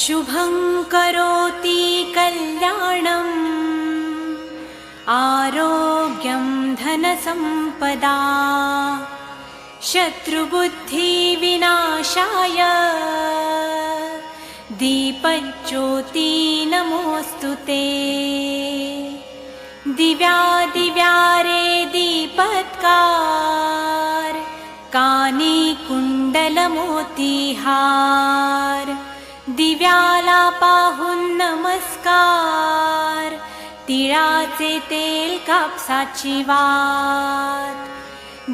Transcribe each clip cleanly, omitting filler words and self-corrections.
शुभं करोति कल्याणम् आरोग्यं धनसम्पदा शत्रुबुद्धिविनाशाय दीपज्योति नमोऽस्तुते। दिव्यादिव्यारे दीपत्कार कानी कुंडलमोतीहार दिव्याला पाहून नमस्कार तिळाचे तेल कापसाची वात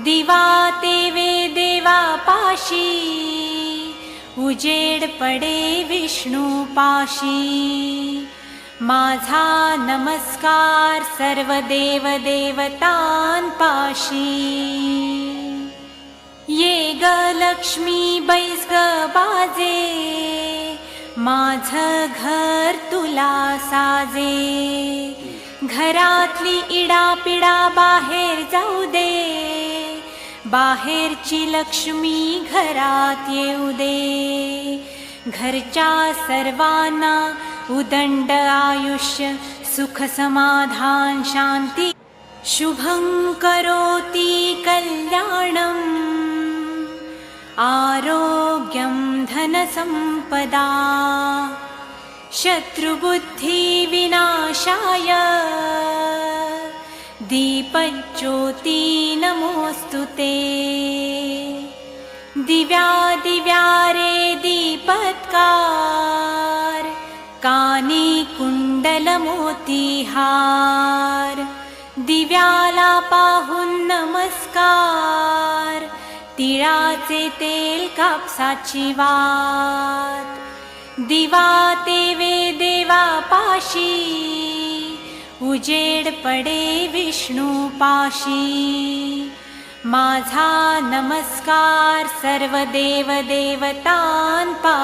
दिवा तेवे देवा पाशी उजेड पडे विष्णू पाशी माझा नमस्कार सर्व देव देवतांपाशी। ये ग लक्ष्मी बैस ग बाजे माझं घर तुला साजे घरातली इडापिडा बाहेर जाऊ दे बाहेरची लक्ष्मी घरात येऊ दे घरच्या सर्वांना उदंड आयुष्य सुख समाधान शांती। शुभं करोति कल्याणम् आरोग्यं धनसम्पदा शत्रुबुद्धिविनाशाय दीपज्योति नमोऽस्तुते। दिव्यादिव्यारे दीपत्कार कानी कुंडलमोतीहार दिव्याला पाहून नमस्कार तिळाचे तेल कापसाची वात दिवा तेवे देवा पाशी उजेड पडे विष्णू पाशी माझा नमस्कार सर्व देव देवतांपाशी।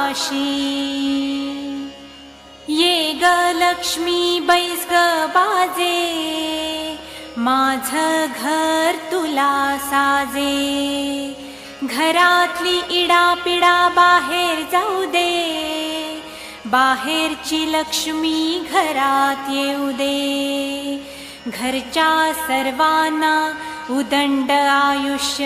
ये ग लक्ष्मी बैस ग बाजे माझं घर तुला साजे घरातली इडापिडा बाहेर जाऊ दे बाहेरची लक्ष्मी घरात येऊ दे घरच्या सर्वांना उदंड आयुष्य